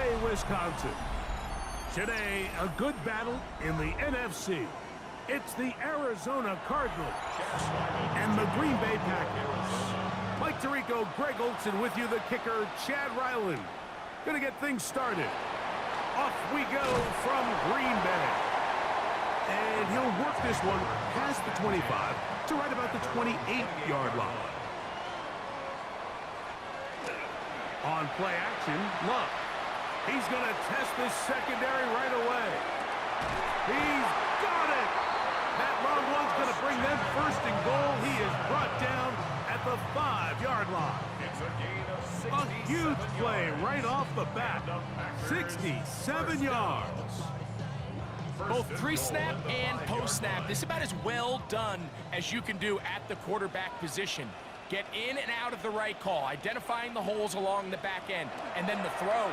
Way, Wisconsin. Today, a good battle in the NFC. It's the Arizona Cardinals and the Green Bay Packers. Mike Tirico, Greg Olson with you, the kicker, Chad Ryland. Gonna get things started. Off we go from Green Bay. And he'll work this one past the 25 to right about the 28-yard line. On play action, Love. He's going to test this secondary right away. He's got it! That long one's going to bring them first and goal. He is brought down at the 5-yard line. A huge play right off the bat. 67 yards. Both pre-snap and post-snap, this is about as well done as you can do at the quarterback position. Get in and out of the right call, identifying the holes along the back end, and then the throw.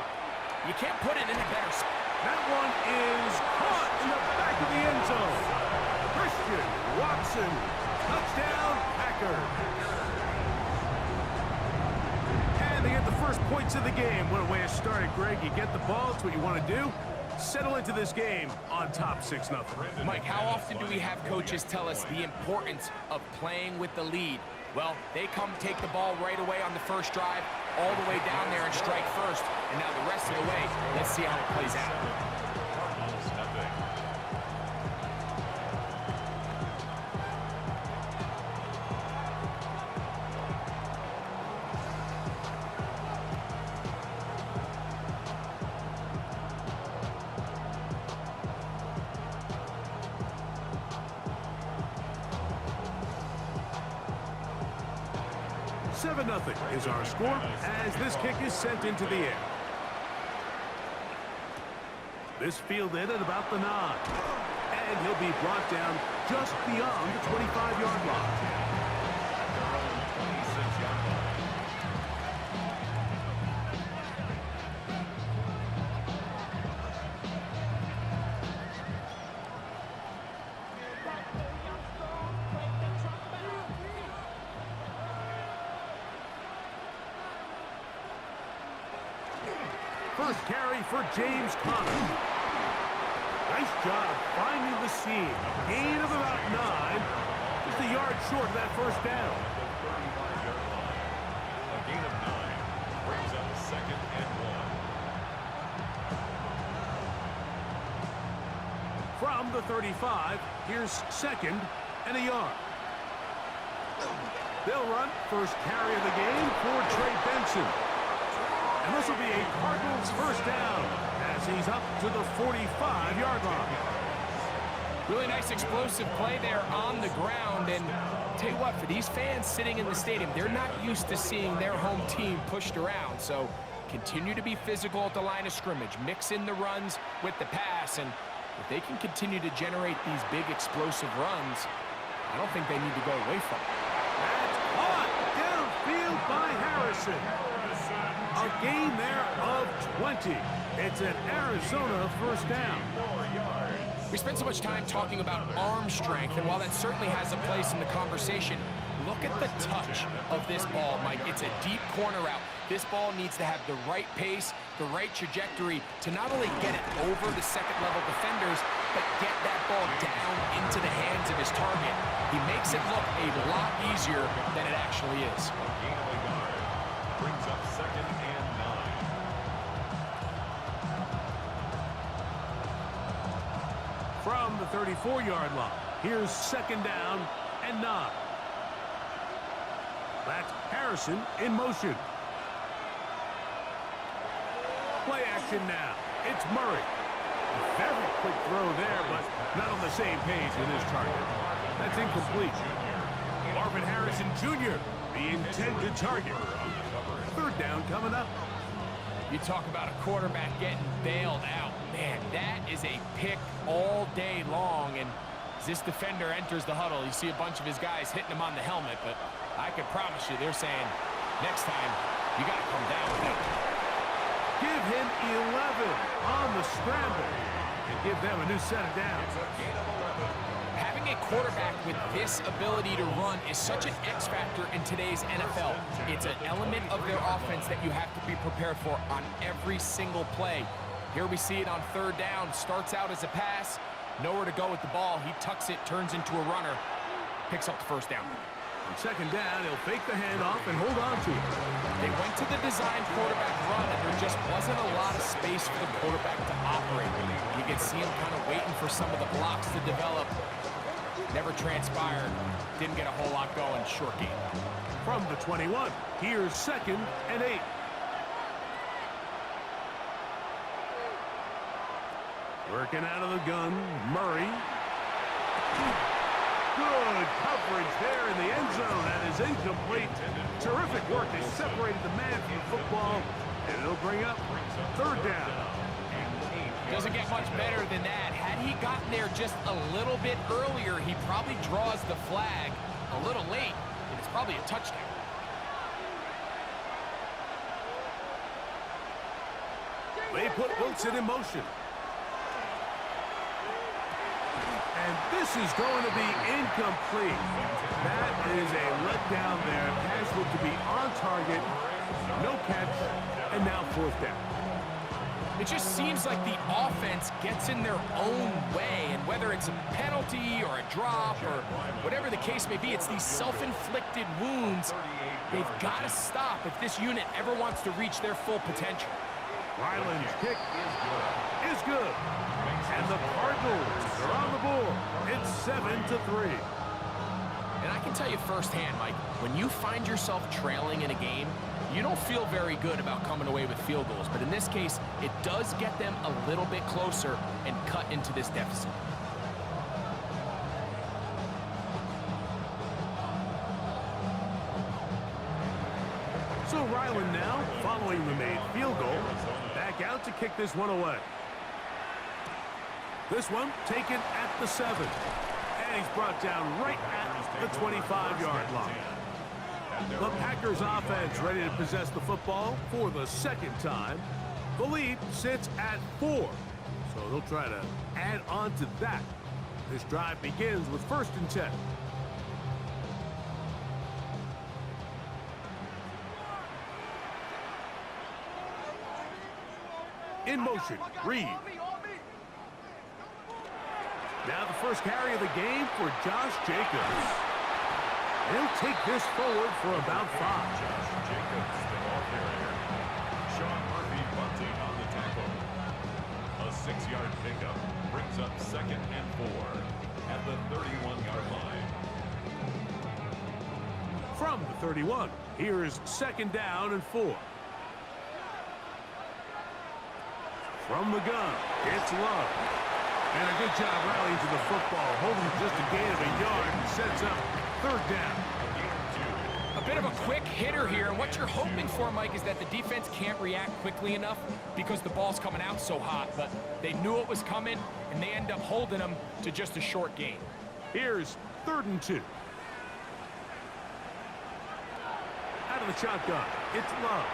You can't put it in a better spot. That one is caught in the back of the end zone. Christian Watson, touchdown, Packers. And they get the first points of the game. What a way to start it, Greg. You get the ball, it's what you want to do. Settle into this game on top 6-0. Mike, how often do we have coaches tell us the importance of playing with the lead? Well, they come take the ball right away on the first drive, all the way down there and strike first. And now the rest of the way, let's see how it plays out. 7-0 is our score as this kick is sent into the air. This fielded at about the 9. And he'll be brought down just beyond the 25-yard line. First carry for James Conner. Nice job finding the seam. Gain of about 9. Just a yard short of that first down. A gain of 9 brings up 2nd and 1. From the 35, here's 2nd and a yard. They'll run first carry of the game for Trey Benson. And this will be a Cardinals first down as he's up to the 45-yard line. Really nice explosive play there on the ground. And tell you what, for these fans sitting in the stadium, they're not used to seeing their home team pushed around. So continue to be physical at the line of scrimmage. Mix in the runs with the pass. And if they can continue to generate these big explosive runs, I don't think they need to go away from it. That's caught downfield by Harrison. A gain there of 20. It's an Arizona first down. We spent so much time talking about arm strength, and while that certainly has a place in the conversation, look at the touch of this ball, Mike. It's a deep corner route. This ball needs to have the right pace, the right trajectory to not only get it over the second-level defenders, but get that ball down into the hands of his target. He makes it look a lot easier than it actually is. A gain of a yard brings up 2nd and 9. From the 34-yard line, here's 2nd down and 9. That's Harrison in motion. Play action now. It's Murray. A very quick throw there, but not on the same page with his target. That's incomplete. Marvin Harrison Jr., the intended target. 3rd down coming up. You talk about a quarterback getting bailed out. Man, that is a pick all day long. And as this defender enters the huddle, you see a bunch of his guys hitting him on the helmet. But I can promise you, they're saying, next time, you got to come down with that. Give him 11 on the scramble and give them a new set of downs. It's a gain of 11. Having Having a quarterback with this ability to run is such an X factor in today's NFL. It's an element of their offense that you have to be prepared for on every single play. Here we see it on third down. Starts out as a pass, nowhere to go with the ball. He tucks it, turns into a runner, picks up the first down. On second down, he'll fake the handoff and hold on to it. They went to the design quarterback run, and there just wasn't a lot of space for the quarterback to operate. You can see him kind of waiting for some of the blocks to develop. Never transpired. Didn't get a whole lot going. Short game. From the 21, here's 2nd and 8. Working out of the gun, Murray. Good coverage there in the end zone. That is incomplete. Terrific work. They separated the man from the football, and it'll bring up third down. Doesn't get much better than that. Had he gotten there just a little bit earlier, he probably draws the flag a little late, and it's probably a touchdown. They put Wilson in motion. And this is going to be incomplete. That is a letdown there. Pass looked to be on target. No catch. And now fourth down. It just seems like the offense gets in their own way, and whether it's a penalty or a drop or whatever the case may be, it's these self-inflicted wounds. They've got to stop if this unit ever wants to reach their full potential. Ryland's kick is good. And the Cardinals are on the board. It's 7-3. And I can tell you firsthand, Mike, when you find yourself trailing in a game, you don't feel very good about coming away with field goals. But in this case, it does get them a little bit closer and cut into this deficit. So Ryland now, following the made field goal, back out to kick this one away. This one taken at the 7. And he's brought down right at the 25-yard line. The Packers offense ready to possess the football for the second time. The lead sits at 4. So they'll try to add on to that. This drive begins with 1st and 10. In motion, Reed. Now the first carry of the game for Josh Jacobs. He'll take this forward for about 5. Josh Jacobs, the ball carrier. Sean Murphy bunting on the tackle. A 6-yard pickup brings up 2nd and 4 at the 31-yard line. From the 31, here's 2nd down and 4. From the gun, it's Love. And a good job rallying to the football, holding just a gain of a yard and sets up 3rd down. A bit of a quick hitter here, and what you're hoping for, Mike, is that the defense can't react quickly enough because the ball's coming out so hot, but they knew it was coming, and they end up holding them to just a short gain. Here's 3rd and 2. Out of the shotgun, it's Love.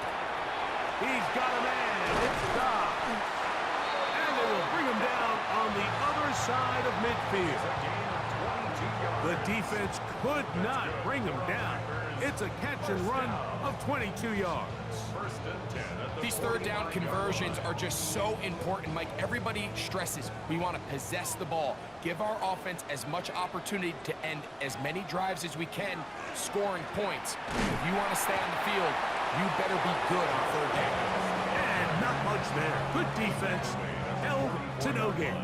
He's got a man, it's Dobbs. And they will bring him down on the other side of midfield. The defense could not bring him down. It's a catch and run of 22 yards. These 3rd down conversions are just so important, Mike. Everybody stresses we want to possess the ball, give our offense as much opportunity to end as many drives as we can, scoring points. If you want to stay on the field, you better be good on 3rd down. And not much there. Good defense. Held to no gain.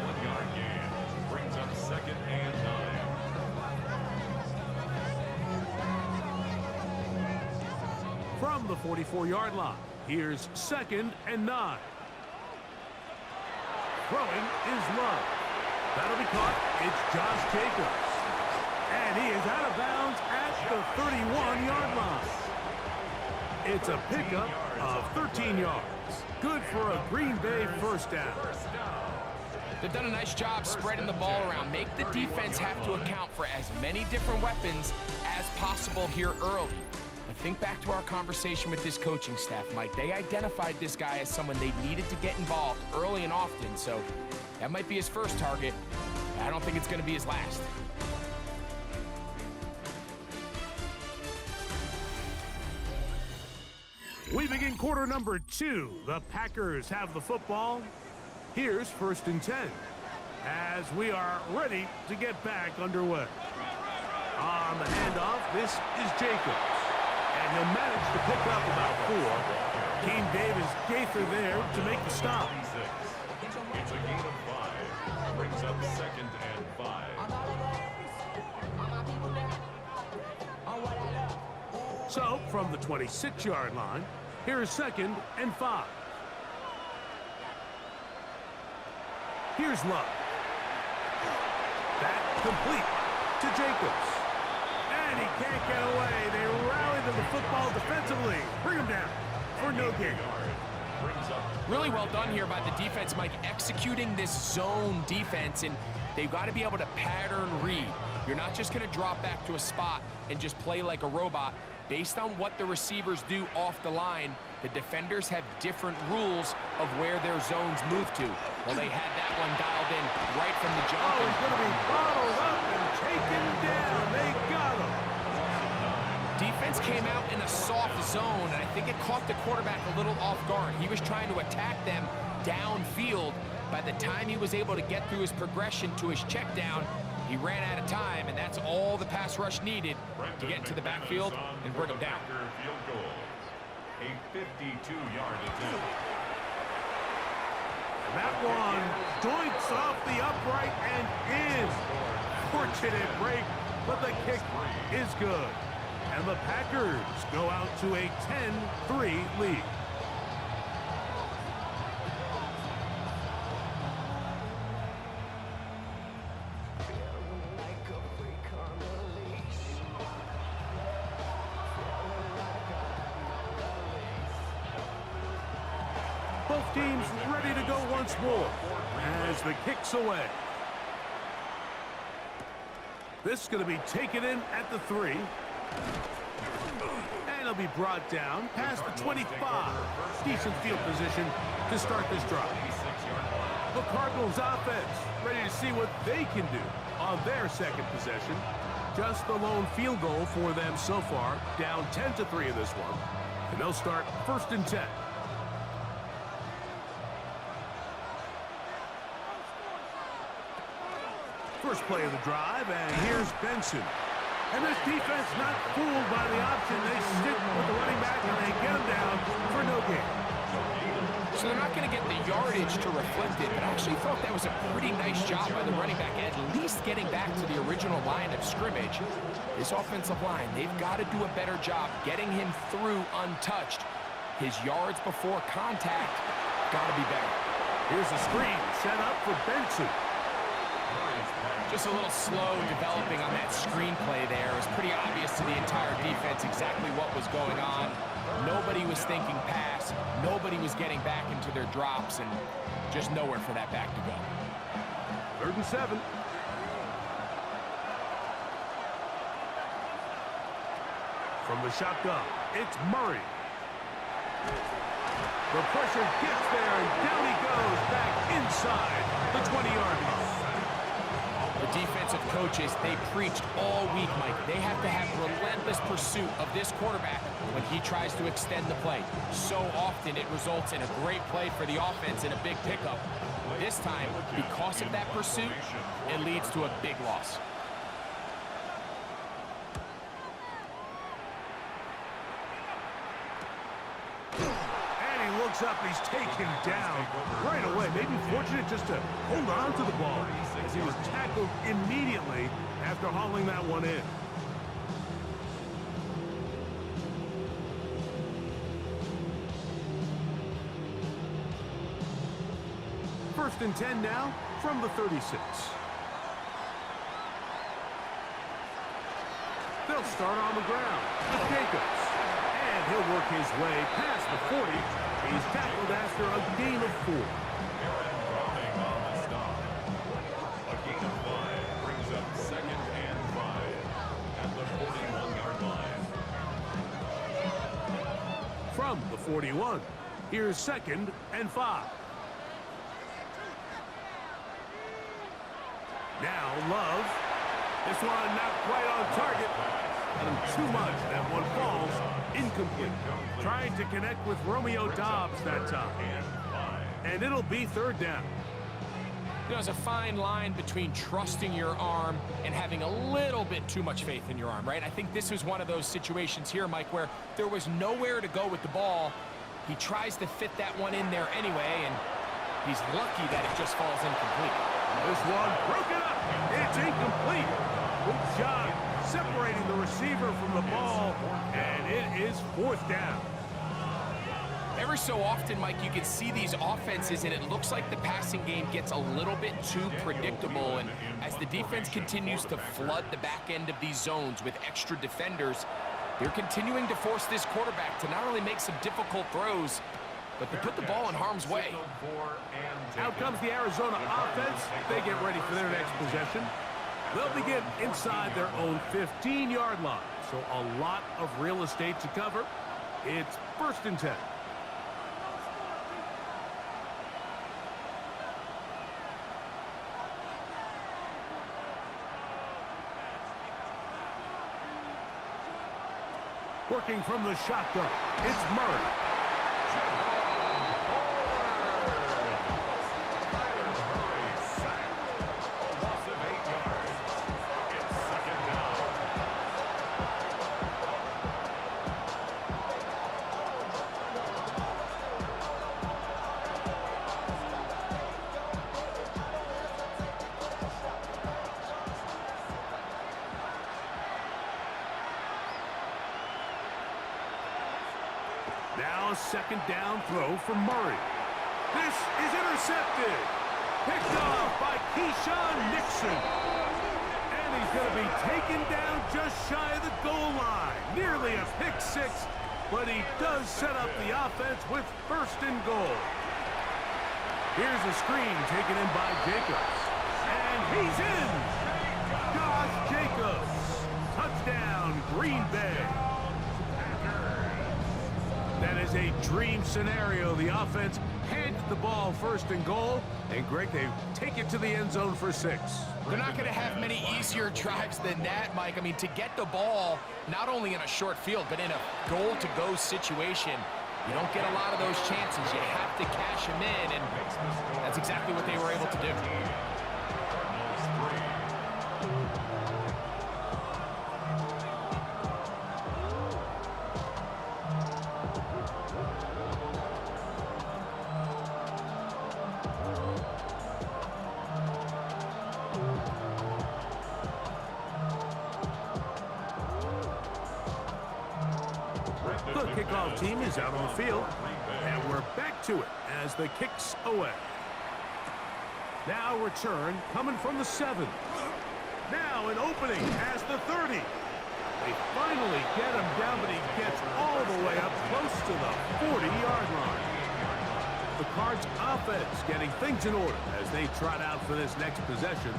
1-yard gain brings up 2nd and 9. From the 44-yard line, here's 2nd and 9. Throwing is Love. That'll be caught. It's Josh Jacobs. And he is out of bounds at the 31-yard line. It's a pickup of 13 yards. Good for a Green Bay 1st down. They've done a nice job spreading the ball around. Make the defense have to account for as many different weapons as possible here early. But think back to our conversation with this coaching staff, Mike. They identified this guy as someone they needed to get involved early and often, so that might be his first target. I don't think it's going to be his last. We begin quarter number 2. The Packers have the football. Here's 1st and 10 as we are ready to get back underway. On the handoff, this is Jacobs. And he'll manage to pick up about 4. Team Davis Gaither there to make the stop. It's a gain of 5. Brings up 2nd and 5. So, from the 26-yard line, here is 2nd and 5. Here's Love. That complete to Jacobs. And he can't get away. They rally to the football defensively. Bring him down for no gain. Really well done here by the defense, Mike, executing this zone defense, and they've got to be able to pattern read. You're not just going to drop back to a spot and just play like a robot. Based on what the receivers do off the line, the defenders have different rules of where their zones move to. Well, they had that one dialed in right from the jump. Oh, he's going to be bottled up and taken down. They got him. Defense came out in a soft zone, and I think it caught the quarterback a little off guard. He was trying to attack them downfield. By the time he was able to get through his progression to his check down, he ran out of time, and that's all the pass rush needed to get into the backfield and bring him down. A 52-yard attempt. And that one doinks off the upright and in. Fortunate break, but the kick is good. And the Packers go out to a 10-3 lead. Both teams ready to go once more as the kick's away. This is going to be taken in at the 3. And it'll be brought down past the 25. Decent field position to start this drive. The Cardinals offense ready to see what they can do on their second possession. Just the lone field goal for them so far, down 10-3 in this one. And they'll start 1st and 10. First play of the drive, and here's Benson. And this defense not fooled by the option. They stick with the running back, and they get him down for no gain. So they're not going to get the yardage to reflect it, but I actually thought that was a pretty nice job by the running back, at least getting back to the original line of scrimmage. This offensive line, they've got to do a better job getting him through untouched. His yards before contact got to be better. Here's a screen set up for Benson. Just a little slow developing on that screenplay there. It was pretty obvious to the entire defense exactly what was going on. Nobody was thinking pass. Nobody was getting back into their drops, and just nowhere for that back to go. 3rd and 7. From the shotgun, it's Murray. The pressure gets there, and down he goes back inside the 20-yard line. The defensive coaches, they preached all week, Mike. They have to have relentless pursuit of this quarterback when he tries to extend the play. So often it results in a great play for the offense and a big pickup. This time, because of that pursuit, it leads to a big loss. Looks up, he's taken down right away. Maybe fortunate just to hold on to the ball as he was tackled immediately after hauling that one in. First and 10 now from the 36. They'll start on the ground with Jacobs. And he'll work his way past the 40. He's tackled after a gain of 4. On the stop. A gain of 5 brings up 2nd and 5 at the 41-yard line. From the 41, here's 2nd and 5. Now Love. This one not quite on target. And too much. That one falls incomplete. Trying to connect with Romeo Dobbs that time. And it'll be third down. You know, there's a fine line between trusting your arm and having a little bit too much faith in your arm, right? I think this was one of those situations here, Mike, where there was nowhere to go with the ball. He tries to fit that one in there anyway, and he's lucky that it just falls incomplete. This one broken up. It's incomplete. Good job separating the receiver from the ball, and it is fourth down. Every so often, Mike, you can see these offenses, and it looks like the passing game gets a little bit too predictable. And as the defense continues to flood the back end of these zones with extra defenders, they're continuing to force this quarterback to not only make some difficult throws, but to put the ball in harm's way. Out comes the Arizona offense. They get ready for their next possession. They'll begin inside their own 15-yard line. So a lot of real estate to cover. It's 1st and 10. Working from the shotgun, it's Murray. Now a 2nd down throw from Murray. This is intercepted. Picked off by Keyshawn Nixon. And he's going to be taken down just shy of the goal line. Nearly a pick six, but he does set up the offense with 1st and goal. Here's a screen taken in by Jacobs. And he's in. Josh Jacobs. Touchdown, Green Bay. That is a dream scenario. The offense hands the ball 1st and goal. And Greg, they take it to the end zone for 6. They're not going to have many easier drives than that, Mike. I mean, to get the ball, not only in a short field, but in a goal-to-go situation, you don't get a lot of those chances. You have to cash them in, and that's exactly what they were able to do. The kickoff team is out on the field, and we're back to it as the kicks away. Now return coming from the 7. Now an opening as the 30. They finally get him down, but he gets all the way up close to the 40-yard line. The Cards offense getting things in order as they trot out for this next possession.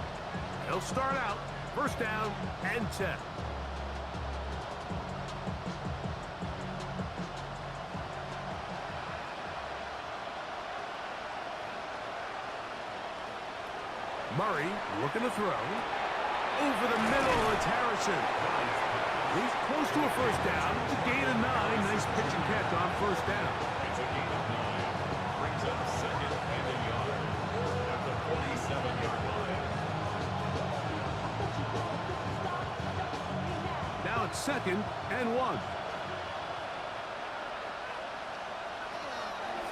They'll start out 1st down and 10. Murray looking to throw. Over the middle, it's Harrison. He's close to a 1st down. It's a gain of 9. Nice pitch and catch on 1st down. It's a gain of 9. Brings up 2nd and a yard at the 47-yard line. Now it's 2nd and 1.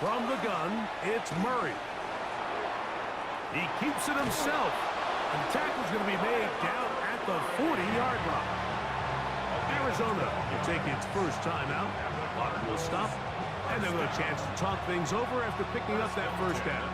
From the gun, it's Murray. He keeps it himself. And the tackle's going to be made down at the 40-yard line. Arizona will take its first timeout. Clock will stop. And they'll have a chance to talk things over after picking up that 1st down.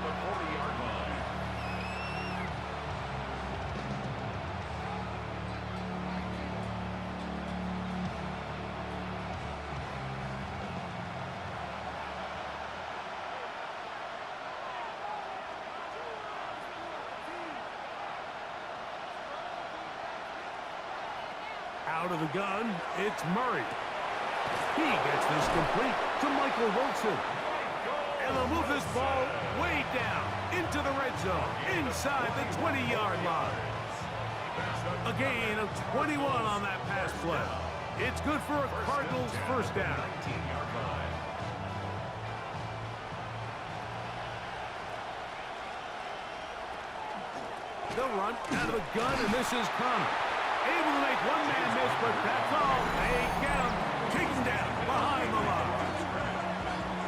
Out of the gun, it's Murray. He gets this complete to Michael Wilson. And they'll move this ball way down into the red zone, inside the 20-yard line. A gain of 21 on that pass play. It's good for a Cardinals first down. 19-yard line. They'll run out of the gun, and this is Connor. Able to make one man miss, but that's all. They get him. Take him down behind the line.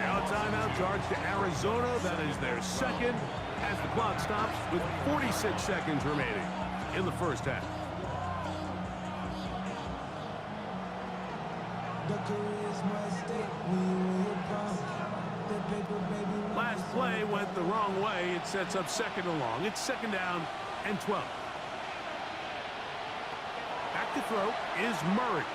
Now a timeout charge to Arizona. That is their second as the clock stops with 46 seconds remaining in the first half. Last play went the wrong way. It sets up second and long. It's second down and 12. Back to throw is Murray.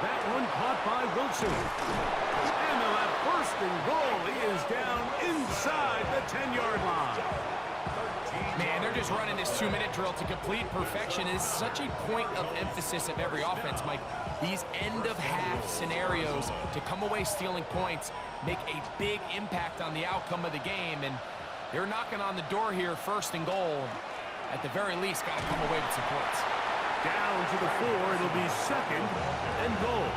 That one caught by Wilson. And they'll have first and goal. He is down inside the 10-yard line. Man, they're just running this 2-minute drill to complete perfection. It is such a point of emphasis of every offense, Mike. These end-of-half scenarios to come away stealing points make a big impact on the outcome of the game, and they're knocking on the door here, first and goal. At the very least, got to come away with some points. Down to the 4, it'll be second and goal.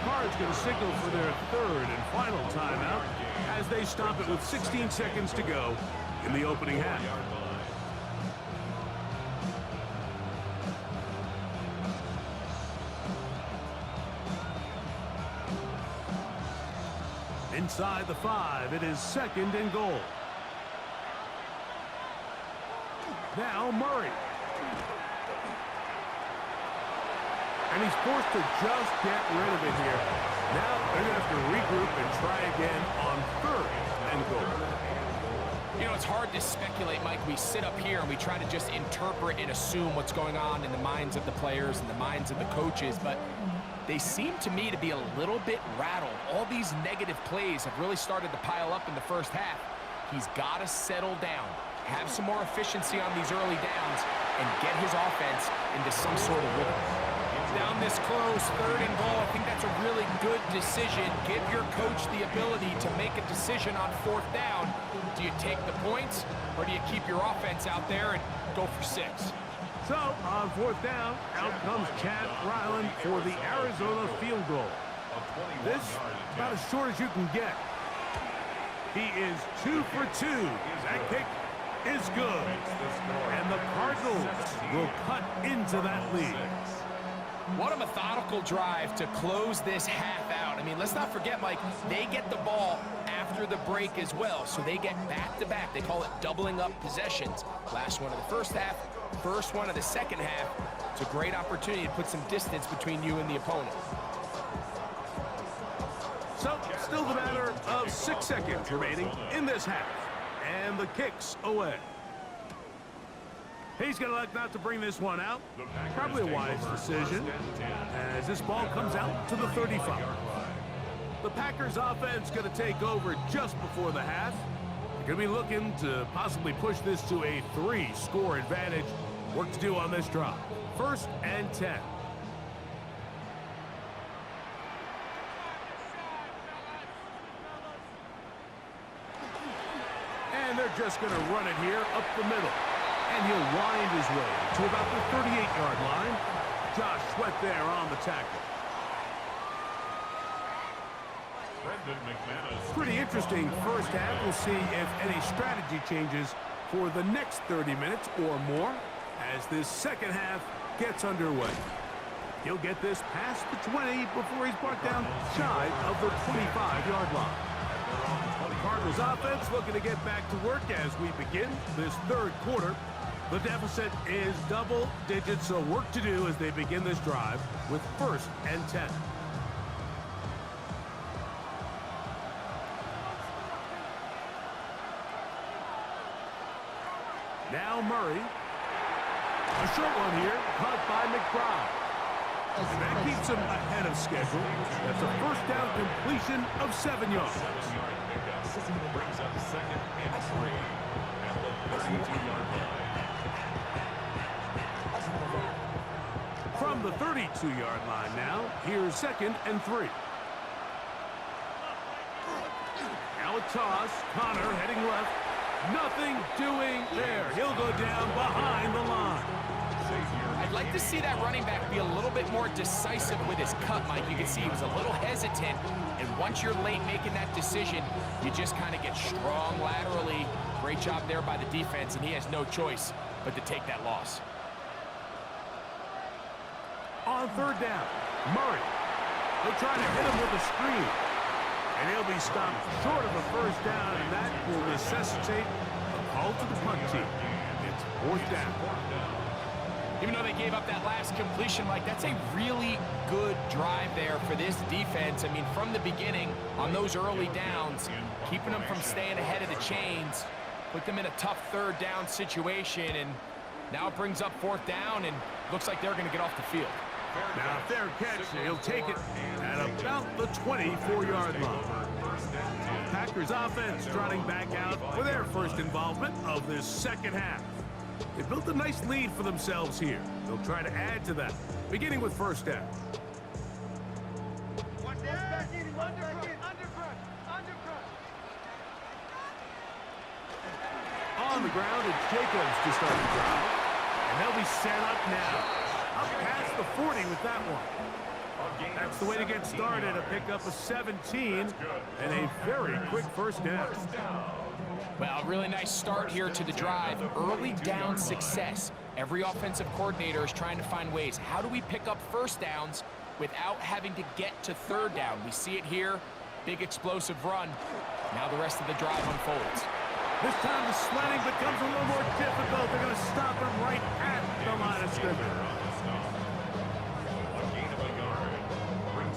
Cards going to signal for their third and final timeout as they stop it with 16 seconds to go in the opening half. Inside the 5, it is second and goal. Now Murray. And he's forced to just get rid of it here. Now they're going to have to regroup and try again on third and goal. You know, it's hard to speculate, Mike. We sit up here and we try to just interpret and assume what's going on in the minds of the players and the minds of the coaches, but they seem to me to be a little bit rattled. All these negative plays have really started to pile up in the first half. He's got to settle down, have some more efficiency on these early downs, and get his offense into some sort of rhythm. Down this close, third and goal, I think that's a really good decision. Give your coach the ability to make a decision on fourth down. Do you take the points, or do you keep your offense out there and go for 6? So, on fourth down, out comes Chad Ryland for the Arizona field goal. This, about as short as you can get. He is 2 for 2. That kick is good. And the Cardinals will cut into that lead. What a methodical drive to close this half out. I mean, let's not forget, Mike, they get the ball after the break as well, so they get back-to-back. They call it doubling up possessions. Last one of the first half, first one of the second half. It's a great opportunity to put some distance between you and the opponent. So, still the matter of 6 seconds remaining in this half. And the kick's away. He's going to elect not to bring this one out. Probably a wise decision as this ball comes out to the 35. The Packers offense going to take over just before the half. They're going to be looking to possibly push this to a 3-score advantage. Work to do on this drive. First and 10. And they're just going to run it here up the middle. And he'll wind his way to about the 38-yard line. Josh Sweat there on the tackle. Pretty interesting first half. We'll see if any strategy changes for the next 30 minutes or more as this second half gets underway. He'll get this past the 20 before he's brought down shy of the 25-yard line. The Cardinals offense looking to get back to work as we begin this third quarter. The deficit is double digits, so work to do as they begin this drive with first and 10. Now Murray. A short one here, caught by McBride. And that keeps him ahead of schedule. That's a first down completion of 7 yards. Brings up second and 3 at the 32-yard line. From the 32-yard line now, here's second and 3. Now a toss. Connor heading left. Nothing doing there. He'll go down behind the line. I'd like to see that running back be a little bit more decisive with his cut, Mike. You can see he was a little hesitant, and once you're late making that decision, you just kind of get strong laterally. Great job there by the defense, and he has no choice but to take that loss. On third down, Murray. They'll try to hit him with a screen. And he'll be stopped short of a first down, and that will necessitate a call to the punt team. It's fourth down. Even though they gave up that last completion, Mike, that's a really good drive there for this defense. I mean, from the beginning, on those early downs, keeping them from staying ahead of the chains, put them in a tough third down situation, and now it brings up fourth down, and looks like they're going to get off the field. Now, fair catch, he'll take it at about the 24-yard line. Packers offense trotting back out for their first involvement of this second half. They built a nice lead for themselves here. They'll try to add to that, beginning with first down. On the ground, it's Jacobs to start the drive. And they'll be set up now. Up past the 40 with that one. That's the way to get started, a pickup of 17 and a very quick first down. Well, really nice start here to the drive. Early down success. Every offensive coordinator is trying to find ways. How do we pick up first downs without having to get to third down? We see it here. Big explosive run. Now the rest of the drive unfolds. This time the sledding becomes a little more difficult. They're going to stop him right at the line of scrimmage.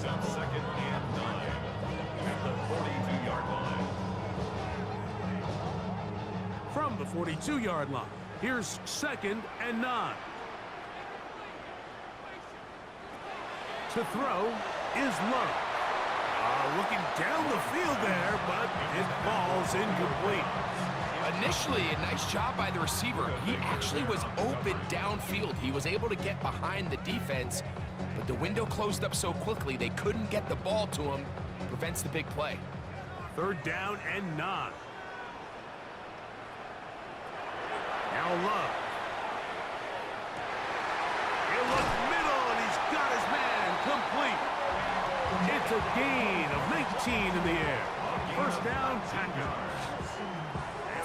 Up 2nd and 9 at the 42-yard line. From the 42-yard line, here's 2nd and 9. To throw is Love. Looking down the field there, but it falls incomplete. Initially, a nice job by the receiver. He actually was open downfield. He was able to get behind the defense, but the window closed up so quickly they couldn't get the ball to him. Prevents the big play. Third down and 9. Now Love. He'll look middle, and he's got his man complete. It's a gain of 19 in the air. First down, Packers.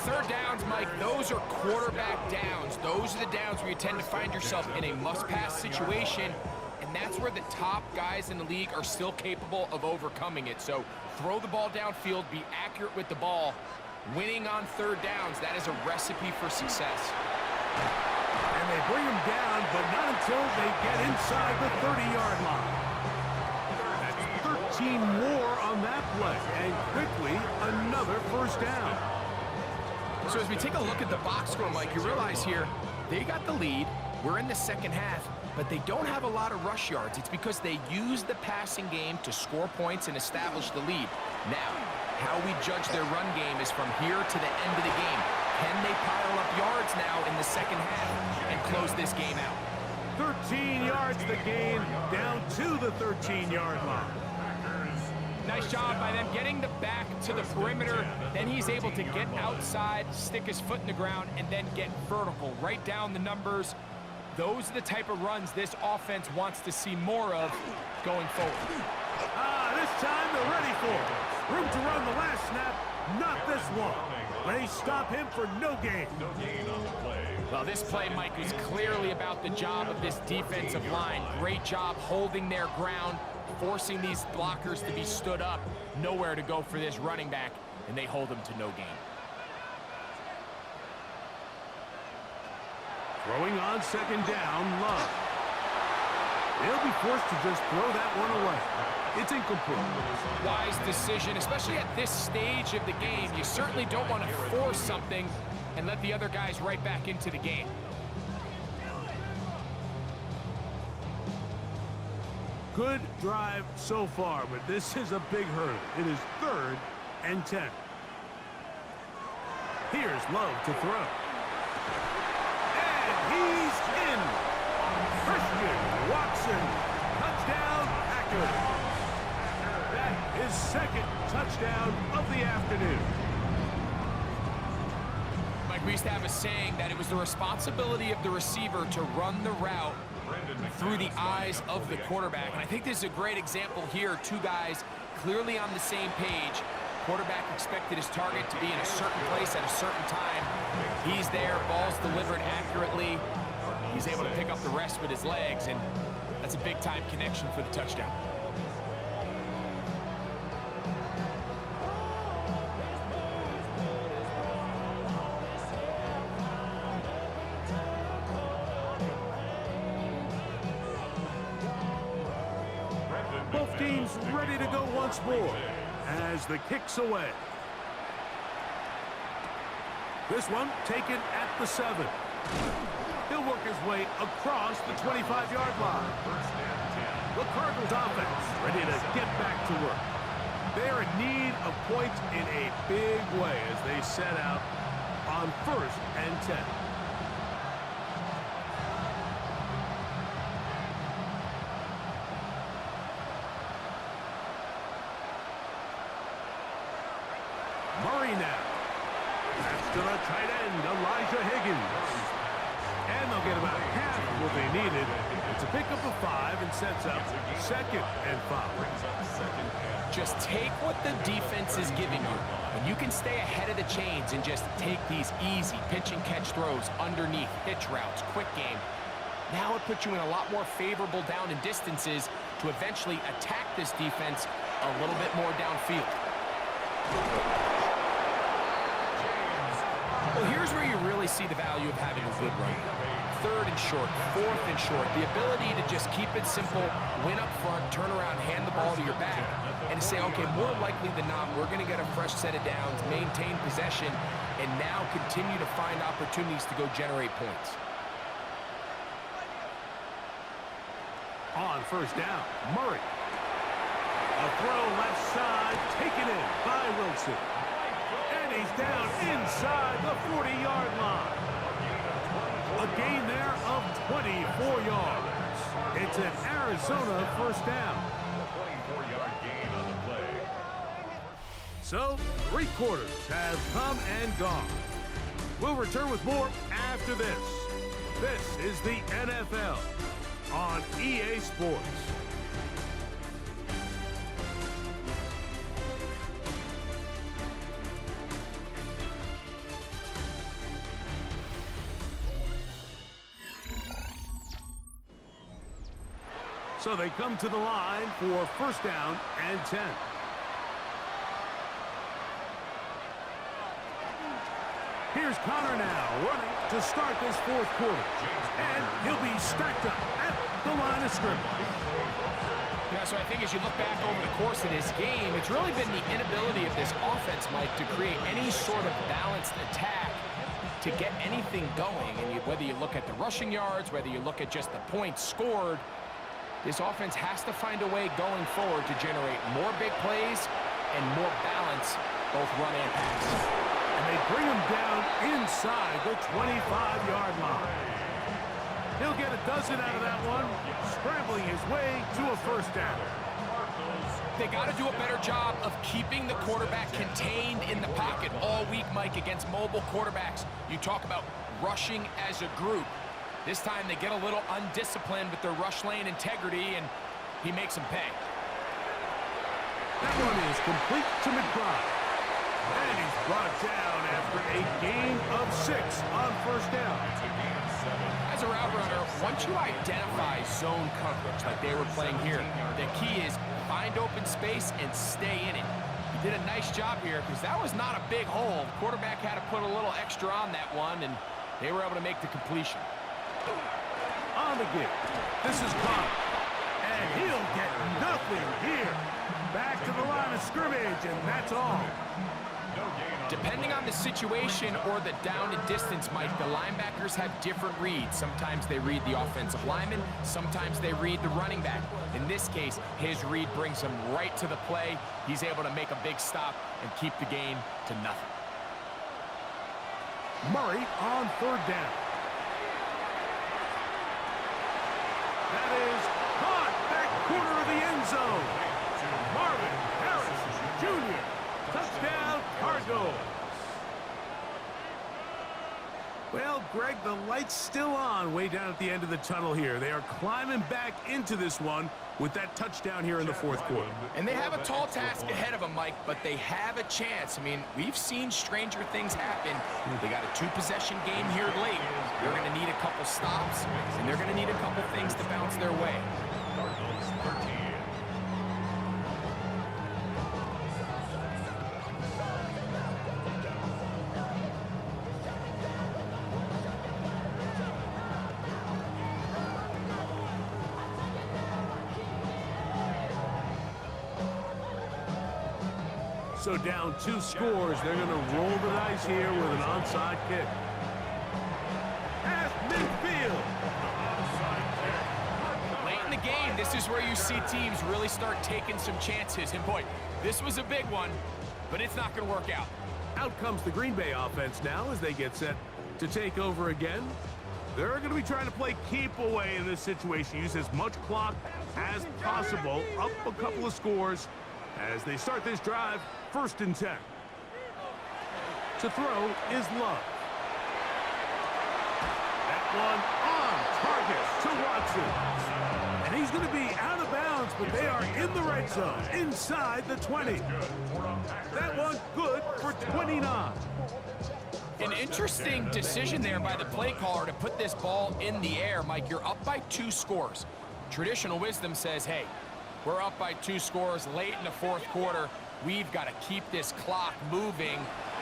Third downs, Mike, those are quarterback downs. Those are the downs where you tend to find yourself in a must-pass situation, and that's where the top guys in the league are still capable of overcoming it. So throw the ball downfield, be accurate with the ball. Winning on third downs, that is a recipe for success. And they bring him down, but not until they get inside the 30-yard line. That's 13 more on that play, and quickly another first down. So as we take a look at the box score, Mike, you realize here, they got the lead. We're in the second half, but they don't have a lot of rush yards. It's because they use the passing game to score points and establish the lead. Now, how we judge their run game is from here to the end of the game. Can they pile up yards now in the second half and close this game out? 13 yards the gain, down to the 13-yard line. Nice job by them getting the back to the perimeter. Then he's able to get outside, stick his foot in the ground, and then get vertical. Right down the numbers. Those are the type of runs this offense wants to see more of going forward. This time they're ready for it. Room to run the last snap, not this one. They stop him for no gain. No gain on the play. Well, this play, Mike, was clearly about the job of this defensive line. Great job holding their ground, forcing these blockers to be stood up. Nowhere to go for this running back, and they hold him to no gain. Throwing on second down, Love. They'll be forced to just throw that one away. It's incomplete. Wise decision, especially at this stage of the game. You certainly don't want to force something and let the other guys right back into the game. Good drive so far, but this is a big hurdle. It is 3rd and 10. Here's Love to throw. And he's in. Christian Watson. Touchdown, Packers. That is 2nd touchdown of the afternoon. we used to have a saying that it was the responsibility of the receiver to run the route through the eyes of the quarterback. And I think this is a great example here. Two guys clearly on the same page. Quarterback expected his target to be in a certain place at a certain time. He's there, ball's delivered accurately. He's able to pick up the rest with his legs, and that's a big-time connection for the touchdown. Both teams ready to go once more as the kick's away. This one taken at the 7. He'll work his way across the 25-yard line. The Cardinals offense ready to get back to work. They're in need of points in a big way as they set out on 1st and 10. Murray now. That's to the tight end, Elijah Higgins. And they'll get about half of what they needed. It's a pickup of 5 and sets up 2nd and 5. Just take what the defense is giving you. And you can stay ahead of the chains and just take these easy pitch and catch throws underneath, hitch routes, quick game. Now it puts you in a lot more favorable down and distances to eventually attack this defense a little bit more downfield. Well, here's where you really see the value of having a good run. 3rd and short, 4th and short. The ability to just keep it simple, win up front, turn around, hand the ball to your back, and to say, okay, more likely than not, we're going to get a fresh set of downs, maintain possession, and now continue to find opportunities to go generate points. On 1st down, Murray. A throw left side, taken in by Wilson. And he's down inside the 40-yard line. A gain there of 24 yards. It's an Arizona 1st down. 24-yard gain on the play. So, 3 quarters have come and gone. We'll return with more after this. This is the NFL on EA Sports. So they come to the line for 1st down and 10. Here's Connor now running to start this 4th quarter. And he'll be stacked up at the line of scrimmage. Yeah, so I think as you look back over the course of this game, it's really been the inability of this offense, Mike, to create any sort of balanced attack to get anything going. And whether you look at the rushing yards, whether you look at just the points scored, this offense has to find a way going forward to generate more big plays and more balance, both run and pass. And they bring him down inside the 25-yard line. He'll get a dozen out of that one, scrambling his way to a 1st down. They got to do a better job of keeping the quarterback contained in the pocket all week, Mike, against mobile quarterbacks. You talk about rushing as a group. This time they get a little undisciplined with their rush lane integrity, and he makes them pay. That one is complete to McBride. And he's brought down after a gain of 6 on 1st down. As a route runner, once you identify zone coverage like they were playing here, the key is find open space and stay in it. He did a nice job here because that was not a big hole. The quarterback had to put a little extra on that one, and they were able to make the completion. On the give. This is Connor. And he'll get nothing here. Back to the line of scrimmage, and that's all. Depending on the situation or the down and distance, Mike, the linebackers have different reads. Sometimes they read the offensive lineman. Sometimes they read the running back. In this case, his read brings him right to the play. He's able to make a big stop and keep the gain to nothing. Murray on 3rd down. That is caught back corner of the end zone. Marvin Harris Jr. Touchdown, Cardinals. Well, Greg, the light's still on way down at the end of the tunnel here. They are climbing back into this one with that touchdown here in the fourth quarter. And they have a tall task ahead of them, Mike, but they have a chance. I mean, we've seen stranger things happen. They got a two-possession game here late. They're going to need a couple stops, and they're going to need a couple things to bounce their way. Cardinals 13. So down 2 scores, they're going to roll the dice here with an onside kick. At midfield. Late in the game, this is where you see teams really start taking some chances. And boy, this was a big one, but it's not going to work out. Out comes the Green Bay offense now as they get set to take over again. They're going to be trying to play keep away in this situation. Use as much clock as possible. Up a couple of scores as they start this drive. 1st and 10. To throw is Love. That one on target to Watson. And he's going to be out of bounds, but they are in the red zone, inside the 20. That one good for 29. An interesting decision there by the play caller to put this ball in the air. Mike, you're up by 2 scores. Traditional wisdom says, hey, we're up by 2 scores late in the fourth quarter. We've got to keep this clock moving.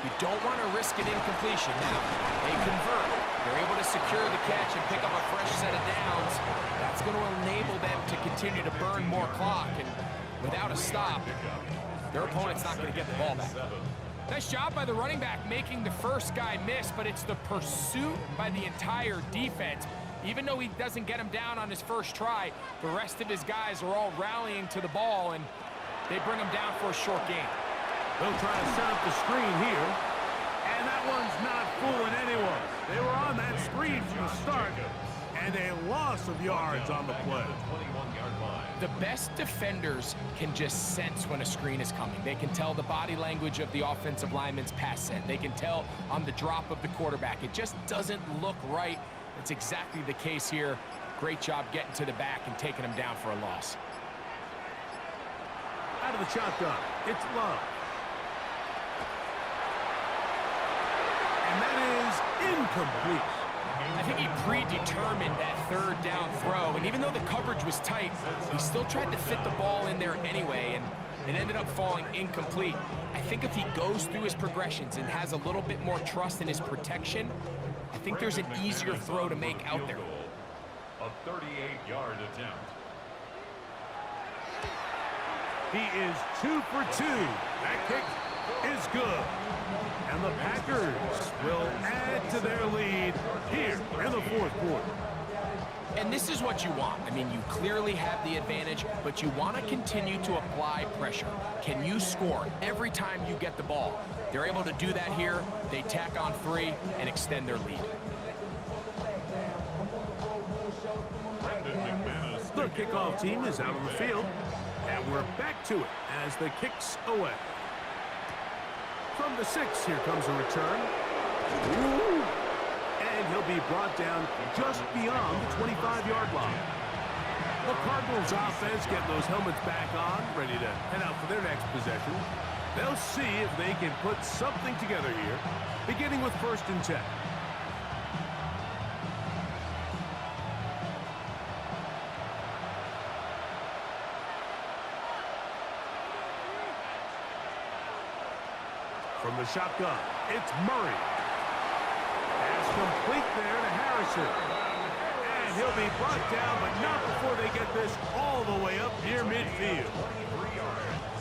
You don't want to risk an incompletion. Now, they convert. They're able to secure the catch and pick up a fresh set of downs. That's going to enable them to continue to burn more clock. And without a stop, their opponent's not going to get the ball back. Nice job by the running back making the first guy miss, but it's the pursuit by the entire defense. Even though he doesn't get him down on his first try, the rest of his guys are all rallying to the ball, and they bring him down for a short gain. They'll try to set up the screen here. And that one's not fooling anyone. They were on that screen from the start, and a loss of yards on the play. The best defenders can just sense when a screen is coming. They can tell the body language of the offensive lineman's pass set. They can tell on the drop of the quarterback. It just doesn't look right. It's exactly the case here. Great job getting to the back and taking him down for a loss. Out of the shotgun, it's Love. And that is incomplete. I think he predetermined that 3rd down throw, and even though the coverage was tight, he still tried to fit the ball in there anyway, and it ended up falling incomplete. I think if he goes through his progressions and has a little bit more trust in his protection, I think there's an easier throw to make out there. A 38-yard attempt. He is 2 for 2. That kick is good. And the Packers will add to their lead here in the fourth quarter. And this is what you want. I mean, you clearly have the advantage, but you want to continue to apply pressure. Can you score every time you get the ball? They're able to do that here. They tack on 3 and extend their lead. The kickoff team is out on the field, and we're back to it as the kick's away. From the 6, here comes a return. Ooh. And he'll be brought down just beyond the 25-yard line. The Cardinals offense getting those helmets back on, ready to head out for their next possession. They'll see if they can put something together here, beginning with 1st and 10. From the shotgun, it's Murray. Pass complete there to Harrison. And he'll be brought down, but not before they get this all the way up near midfield.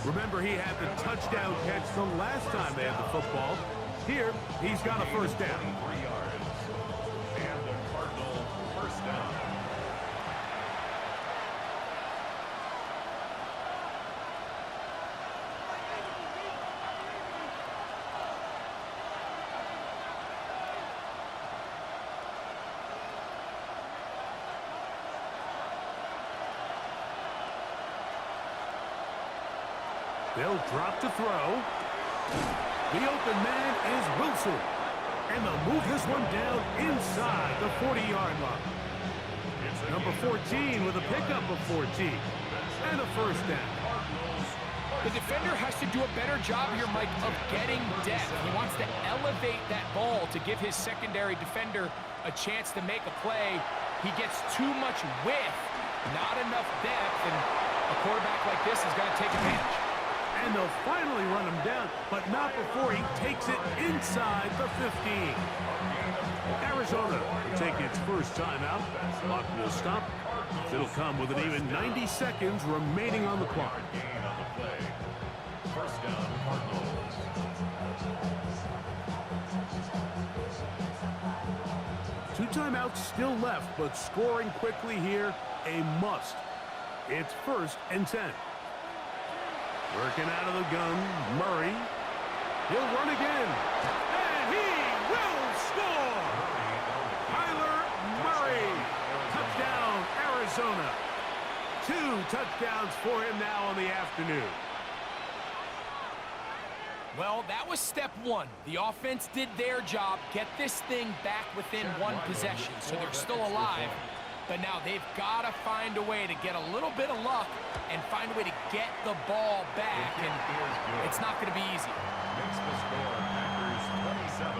Remember, he had the touchdown catch the last time they had the football. Here, he's got a 1st down. 3 yards. And the Cardinal 1st down. They'll drop to throw. The open man is Wilson. And they'll move this one down inside the 40-yard line. Number 14 with a pickup of 14 and a first down. The defender has to do a better job here, Mike, of getting depth. He wants to elevate that ball to give his secondary defender a chance to make a play. He gets too much width, not enough depth, and a quarterback like this is going to take advantage. And they'll finally run him down, but not before he takes it inside the 15. Arizona will take its first timeout. Clock will stop. It'll come with an even 90 seconds remaining on the clock. First down, Cardinals. Two timeouts still left, but scoring quickly here, a must. It's 1st and 10. Working out of the gun, Murray. He'll run again. And he will score! Kyler Murray. Touchdown, Arizona. 2 touchdowns for him now on the afternoon. Well, that was step one. The offense did their job, get this thing back within one possession, so they're still alive. But now they've got to find a way to get a little bit of luck and find a way to get the ball back, and it's not going to be easy. Makes the score, Packers 27,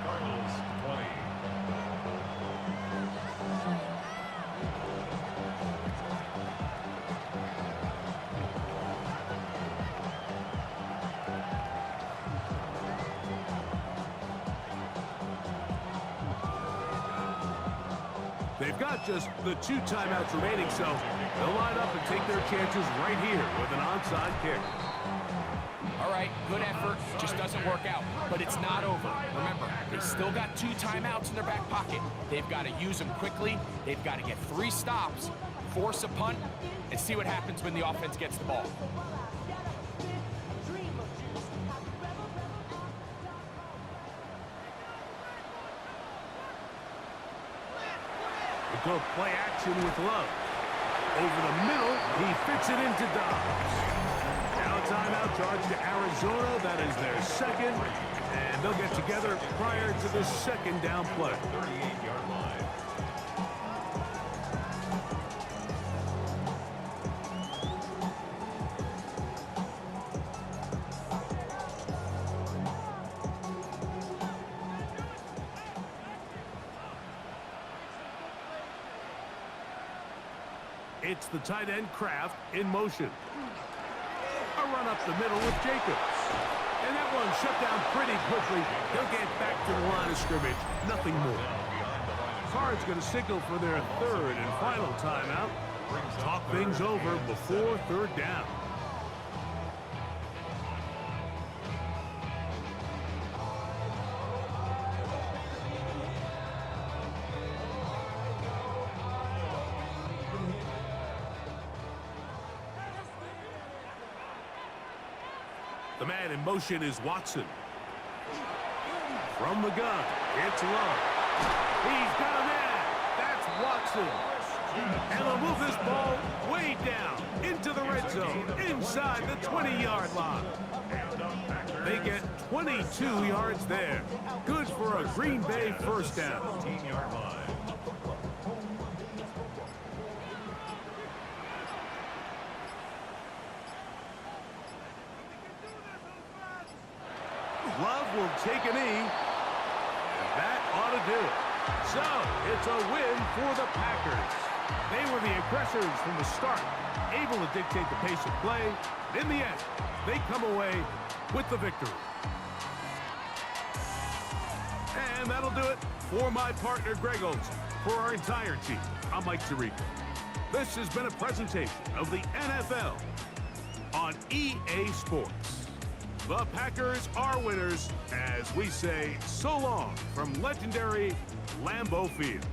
Cardinals 20. They've got just the 2 timeouts remaining, so they'll line up and take their chances right here with an onside kick. All right, good effort, just doesn't work out, but it's not over. Remember, they still got 2 timeouts in their back pocket. They've got to use them quickly. They've got to get 3 stops, force a punt, and see what happens when the offense gets the ball. Go play action with Love. Over the middle, he fits it into Dobbs. Now timeout charge to Arizona. That is their second. And they'll get together prior to the second down play. 38-yard line. It's the tight end Kraft in motion. A run up the middle with Jacobs. And that one shut down pretty quickly. He'll get back to the line of scrimmage. Nothing more. Card's going to signal for their 3rd and final timeout. Talk things over before 3rd down. The man in motion is Watson. From the gun, it's Love. He's got a man. That's Watson. And they'll move this ball way down into the red zone, inside the 20-yard line. They get 22 yards there. Good for a Green Bay first down. 15-yard line. Love will take a knee, and that ought to do it. So, it's a win for the Packers. They were the aggressors from the start, able to dictate the pace of play. In the end, they come away with the victory. And that'll do it for my partner, Greg Olson. For our entire team, I'm Mike Tirico. This has been a presentation of the NFL on EA Sports. The Packers are winners as we say so long from legendary Lambeau Field.